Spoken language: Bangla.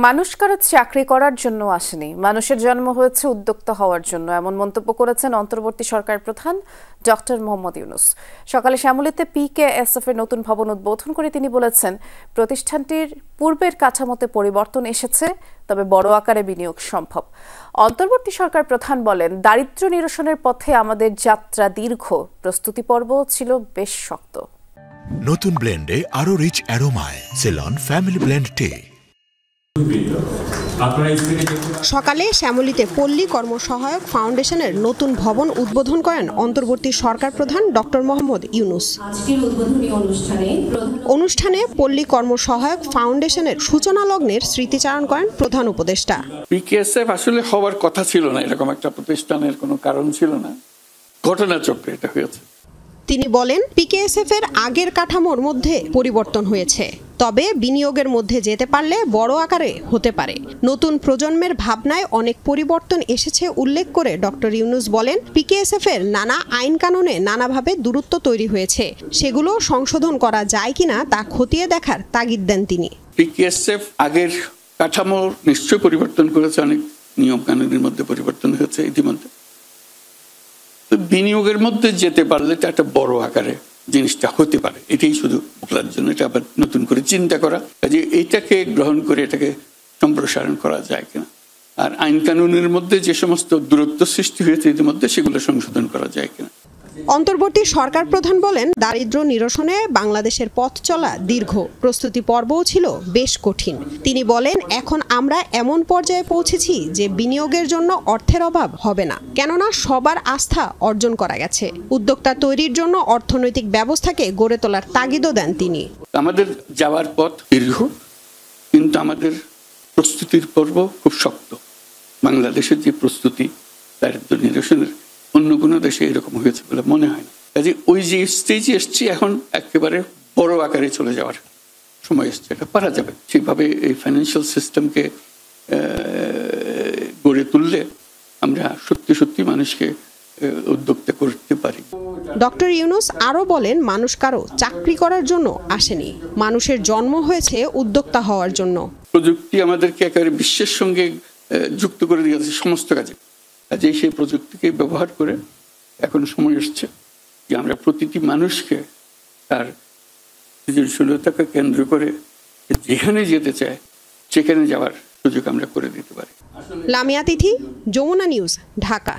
মানুষ কারো চাকরি করার জন্য আসেনি, মানুষের জন্ম হয়েছে উদ্যোক্তা হওয়ার জন্য, এমন মন্তব্য করেছেন অন্তর্বর্তী সরকার প্রধান ডক্টর মোহাম্মদ ইউনূস। সকালে শ্যামলীতে পিকেএসএফ এর নতুন ভবন উদ্বোধন করে তিনি বলেছেন, প্রতিষ্ঠানটির পূর্বের কাঠামোতে পরিবর্তন এসেছে, তবে বড় আকারে বিনিয়োগ সম্ভব। অন্তর্বর্তী সরকার প্রধান বলেন, দারিদ্র্য নিরসনের পথে আমাদের যাত্রা দীর্ঘ, প্রস্তুতি পর্ব ছিল বেশ শক্ত। নতুন ব্লেন্ডে আরো রিচ অ্যারোমায় সেলন ফ্যামিলি ব্লেন্ড টে। সকালে শ্যামলীতে পল্লী কর্মসহায়ক ফাউন্ডেশনের নতুন ভবন উদ্বোধন করেন অন্তর্বর্তী সরকার প্রধান ডক্টর মোহাম্মদ ইউনূস। অনুষ্ঠানে পল্লী কর্মসহায়ক ফাউন্ডেশনের সূচনা লগ্নের স্মৃতিচারণ করেন প্রধান উপদেষ্টা। পিকেএসএফ আসলে হওয়ার কথা ছিল না, এরকম একটা প্রতিষ্ঠানের কোনো কারণ ছিল না, ঘটনাচক্রে এটা হয়েছে। তিনি বলেন, পিকেএসএফ এর আগের কাঠামোর মধ্যে পরিবর্তন হয়েছে, তবে বিনিয়োগের মধ্যে যেতে পারলে বড় আকারে হতে পারে। নতুন প্রজন্মের ভাবনায় অনেক পরিবর্তন এসেছে উল্লেখ করে ডক্টর ইউনূস বলেন, পিকেএসএফ এর নানা আইন কানুনে নানাভাবে দূরত্ব তৈরি হয়েছে, সেগুলো সংশোধন করা যায় কিনা তা খতিয়ে দেখার তাগিদ দেন তিনি। পিকেএসএফ আগের কাঠামো নিশ্চয় পরিবর্তন করেছে, অনেক নিয়ম কানুনের মধ্যে পরিবর্তন হয়েছে ইতিমধ্যে। বিনিয়োগের মধ্যে যেতে পারলে এটা একটা বড় আকারে জিনিসটা হতে পারে, এটাই শুধু বলার জন্য। এটা আবার নতুন করে চিন্তা করা যে এইটাকে গ্রহণ করে এটাকে সম্প্রসারণ করা যায় কিনা, আর আইন কানুনের মধ্যে যে সমস্ত দূরত্ব সৃষ্টি হয়েছে ইতিমধ্যে সেগুলো সংশোধন করা যায় কিনা। অন্তর্বর্তী সরকার প্রধান বলেন, দারিদ্র্য নিরসনে বাংলাদেশের পথ চলা দীর্ঘ, প্রস্তুতি পর্বও ছিল বেশ কঠিন। তিনি বলেন, এখন আমরা এমন পর্যায়ে পৌঁছেছি যে বিনিয়োগের জন্য অর্থের অভাব হবে না, কেননা সবার আস্থা অর্জন করা গেছে। উদ্যোক্তা তৈরির জন্য অর্থনৈতিক ব্যবস্থাকে গড়ে তোলার তাগিদও দেন তিনি। আমাদের যাওয়ার পথ দীর্ঘ, কিন্তু আমাদের প্রস্তুতির পর্ব খুব শক্ত। বাংলাদেশের যে প্রস্তুতি দারিদ্র্য নিরসনের অন্য কোনো দেশে এরকম হয়েছে বলে মনে হয় না। কাজে ওই যে স্টেজে এসছি, এখন একেবারে বড় আকারে চলে যাওয়ার সময় এসছে, এটা পারা যাবে। ঠিকভাবে এই ফাইন্যান্সিয়াল সিস্টেমকে গড়ে তুললে আমরা সত্যি সত্যি মানুষকে উদ্যোক্তা করতে পারি। ডক্টর ইউনূস আরও বলেন, মানুষ কারো চাকরি করার জন্য আসেনি, মানুষের জন্ম হয়েছে উদ্যোক্তা হওয়ার জন্য। প্রযুক্তি আমাদেরকে একেবারে বিশ্বের সঙ্গে যুক্ত করে দিয়েছে সমস্ত কাজে। কাজেই সেই প্রযুক্তিকে ব্যবহার করে এখন সময় এসছে যে আমরা প্রতিটি মানুষকে তার সৃজনশীলতাকে কেন্দ্র করে যেখানে যেতে চায় সেখানে যাওয়ার সুযোগ আমরা করে দিতে পারি। লামিয়া তিথি, যমুনা নিউজ, ঢাকা।